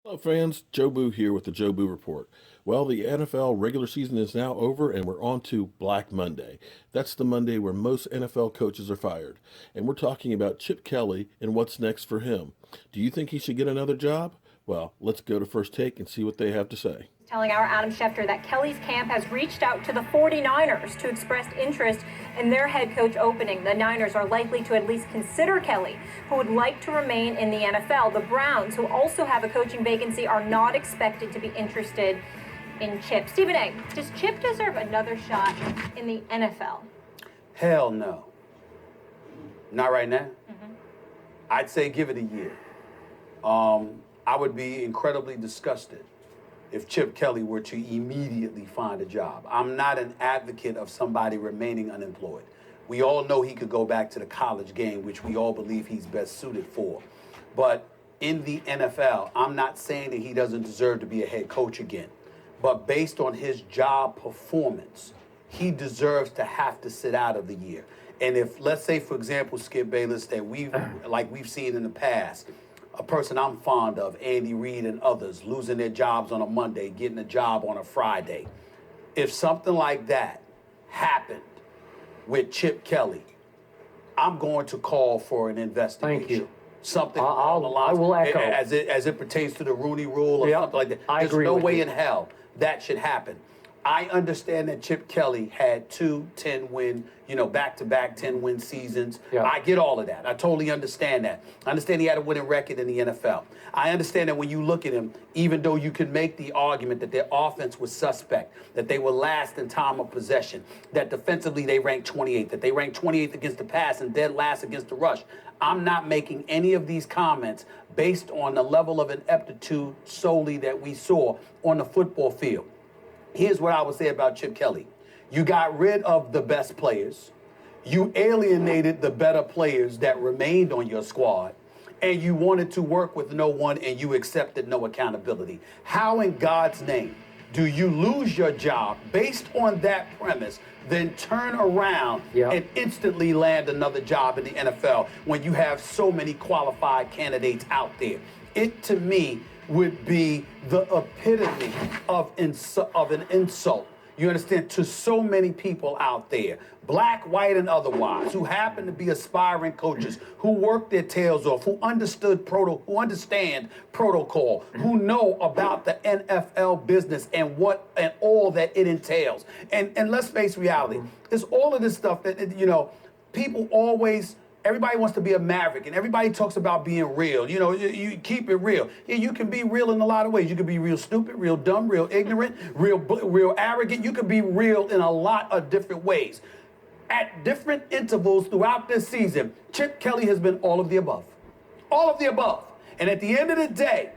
Hello, fans. Joe Boo here with the Joe Boo Report. Well, the NFL regular season is now over, and we're on to Black Monday. That's the Monday where most NFL coaches are fired. And we're talking about Chip Kelly and what's next for him. Do you think he should get another job? Well, let's go to First Take and see what they have to say. Telling our Adam Schefter that Kelly's camp has reached out to the 49ers to express interest in their head coach opening. The Niners are likely to at least consider Kelly, who would like to remain in the NFL. The Browns, who also have a coaching vacancy, are not expected to be interested in Chip. Stephen A., does Chip deserve another shot in the NFL? Hell no. Not right now. I'd say give it a year. I would be incredibly disgusted if Chip Kelly were to immediately find a job. I'm not an advocate of somebody remaining unemployed. We all know he could go back to the college game, which we all believe he's best suited for. But in the NFL, I'm not saying that he doesn't deserve to be a head coach again. But based on his job performance, he deserves to have to sit out of the year. And if, let's say, for example, Skip Bayless, that we've seen in the past, a person I'm fond of, Andy Reid and others, losing their jobs on a Monday, getting a job on a Friday. If something like that happened with Chip Kelly, I'm going to call for an investigation. Thank you. Something along the lines, I will echo. as it pertains to the Rooney Rule or something like that. I There's agree no with way you. in hell that should happen. I understand that Chip Kelly had 2 10-win, back-to-back 10-win seasons. Yeah. I get all of that. I totally understand that. I understand he had a winning record in the NFL. I understand that when you look at him, even though you can make the argument that their offense was suspect, that they were last in time of possession, that defensively they ranked 28th, that they ranked 28th against the pass and dead last against the rush. I'm not making any of these comments based on the level of ineptitude solely that we saw on the football field. Here's what I would say about Chip Kelly. You got rid of the best players. You alienated the better players that remained on your squad. And you wanted to work with no one and you accepted no accountability. How in God's name do you lose your job based on that premise, then turn around and instantly land another job in the NFL when you have so many qualified candidates out there? It, to me, would be the epitome of an insult, you understand, to so many people out there, black, white, and otherwise, who happen to be aspiring coaches, who work their tails off, who understand protocol, who know about the NFL business and all that it entails. And let's face reality, it's all of this stuff that, people always. Everybody wants to be a maverick, and everybody talks about being real. You keep it real. Yeah, you can be real in a lot of ways. You can be real stupid, real dumb, real ignorant, real arrogant. You can be real in a lot of different ways. At different intervals throughout this season, Chip Kelly has been all of the above. All of the above. And at the end of the day,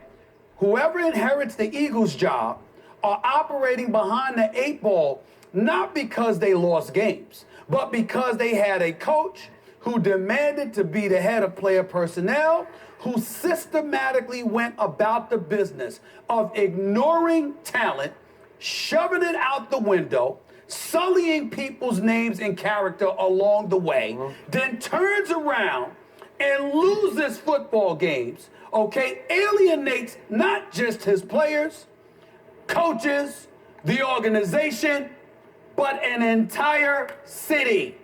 whoever inherits the Eagles' job are operating behind the 8 ball, not because they lost games, but because they had a coach who demanded to be the head of player personnel, who systematically went about the business of ignoring talent, shoving it out the window, sullying people's names and character along the way, then turns around and loses football games, alienates not just his players, coaches, the organization, but an entire city.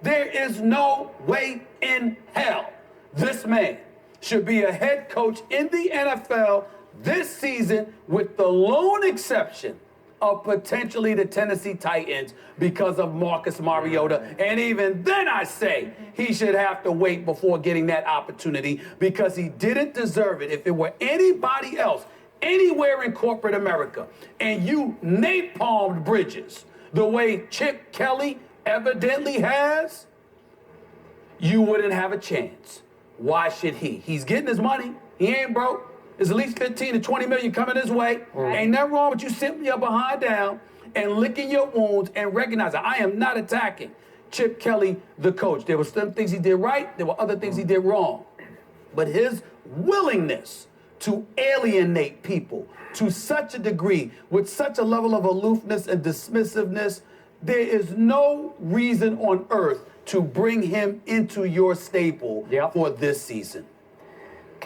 There is no way in hell this man should be a head coach in the NFL this season, with the lone exception of potentially the Tennessee Titans because of Marcus Mariota. And even then I say he should have to wait before getting that opportunity because he didn't deserve it. If it were anybody else, anywhere in corporate America, and you napalmed bridges the way Chip Kelly evidently has, you wouldn't have a chance. Why should he? He's getting his money. He ain't broke. There's at least 15 to 20 million coming his way. Right. Ain't nothing wrong with you sitting your behind down and licking your wounds and recognizing I am not attacking Chip Kelly, the coach. There were some things he did right. There were other things he did wrong. But his willingness to alienate people to such a degree, with such a level of aloofness and dismissiveness, there is no reason on earth to bring him into your stable for this season.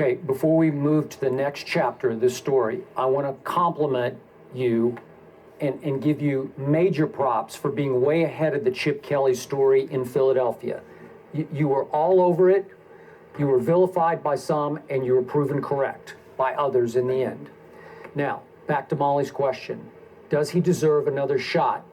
Okay, before we move to the next chapter of this story, I want to compliment you and give you major props for being way ahead of the Chip Kelly story in Philadelphia. You were all over it, you were vilified by some, and you were proven correct by others in the end. Now, back to Molly's question. Does he deserve another shot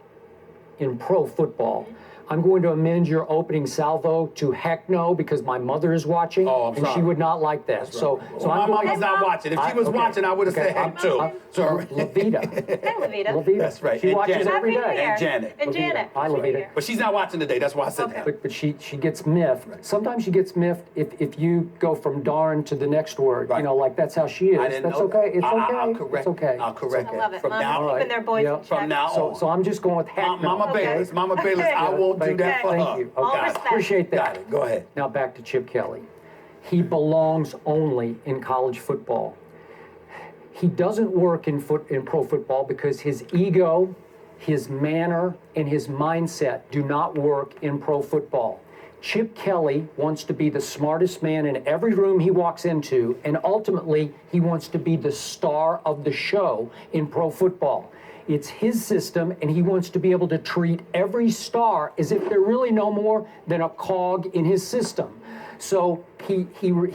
in pro football? I'm going to amend your opening salvo to heck no, because my mother is watching, Oh, I'm and she sorry. would not like that. So My I'm going mama's not watching. If she was okay. watching, I would have said heck too. Sorry. Levita. Hey, Levita. Levita. That's right. She And watches Janet. every Happy New day. Year. And Janet. And Janet. Hi, Happy New Levita. Year. But she's not watching today. That's why I said Okay. that. But she gets miffed. Sometimes she gets miffed if you go from darn to the next word. Right. You know, like that's how she is. I didn't That's know okay. that. It's okay. I'll correct. It's okay. I'll correct I that. love it. From Moms now keeping their boys Yeah. in check. From now on. So I'm just going with heck no. Mama Okay. Bayless, Mama Bayless, I won't do Thank that you. for Thank her. you. All Okay. respect. Appreciate that. Got it. Go ahead. Now back to Chip Kelly. He belongs only in college football. He doesn't work in pro football because his ego, his manner, and his mindset do not work in pro football. Chip Kelly wants to be the smartest man in every room he walks into, and ultimately, he wants to be the star of the show in pro football. It's his system, and he wants to be able to treat every star as if they're really no more than a cog in his system. So he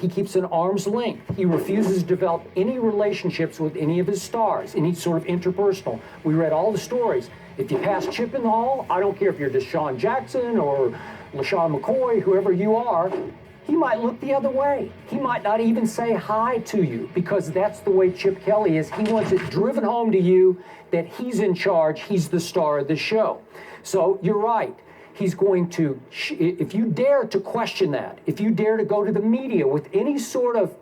keeps an arm's length. He refuses to develop any relationships with any of his stars, any sort of interpersonal. We read all the stories. If you pass Chip in the hall, I don't care if you're Deshaun Jackson or LaShawn McCoy, whoever you are, he might look the other way. He might not even say hi to you, because that's the way Chip Kelly is. He wants it driven home to you that he's in charge, he's the star of the show. So you're right. He's going to, if you dare to question that, if you dare to go to the media with any sort of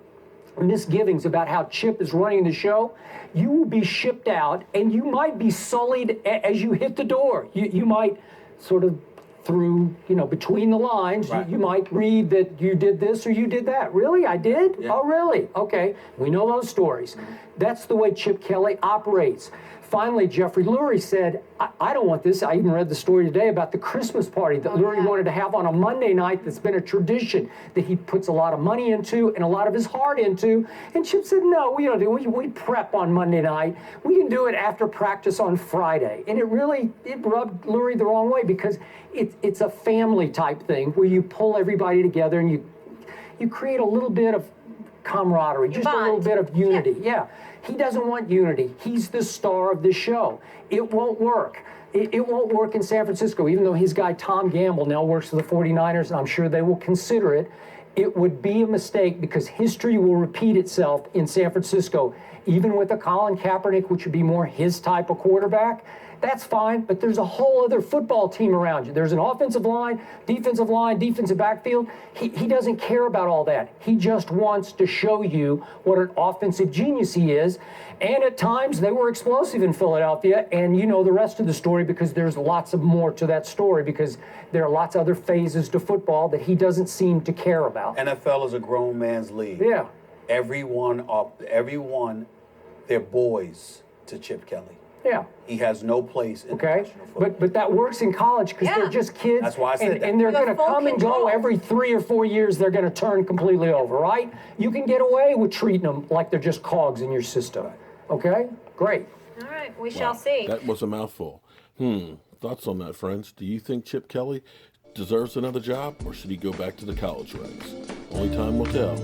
misgivings about how Chip is running the show, you will be shipped out, and you might be sullied as you hit the door. You might sort of, through, between the lines, Right. you might read that you did this or you did that. Really? I did? Yeah. Oh, really? Okay. We know those stories. That's the way Chip Kelly operates. Finally, Jeffrey Lurie said, I don't want this. I even read the story today about the Christmas party that Lurie wanted to have on a Monday night that's been a tradition that he puts a lot of money into and a lot of his heart into. And Chip said, no, we don't do it. We prep on Monday night. We can do it after practice on Friday. And it rubbed Lurie the wrong way, because it's a family type thing where you pull everybody together and you create a little bit of camaraderie, just a little bond. bit of unity. Yeah. He doesn't want unity. He's the star of the show. It won't work. It won't work in San Francisco, even though his guy Tom Gamble now works for the 49ers, and I'm sure they will consider it. It would be a mistake, because history will repeat itself in San Francisco, even with a Colin Kaepernick, which would be more his type of quarterback. That's fine, but there's a whole other football team around you. There's an offensive line, defensive backfield. He doesn't care about all that. He just wants to show you what an offensive genius he is. And at times, they were explosive in Philadelphia, and you know the rest of the story, because there's lots of more to that story, because there are lots of other phases to football that he doesn't seem to care about. NFL is a grown man's league. Yeah. Everyone, they're boys to Chip Kelly. Yeah. He has no place in Okay, professional football. but that works in college, because Yeah. they're just kids. That's why I said that. And they're You have going to full come and go control. every 3 or 4 years. They're going to turn completely over, right? You can get away with treating them like they're just cogs in your system. Okay, great. All right, we shall see. That was a mouthful. Thoughts on that, friends? Do you think Chip Kelly deserves another job, or should he go back to the college ranks? Only time will tell.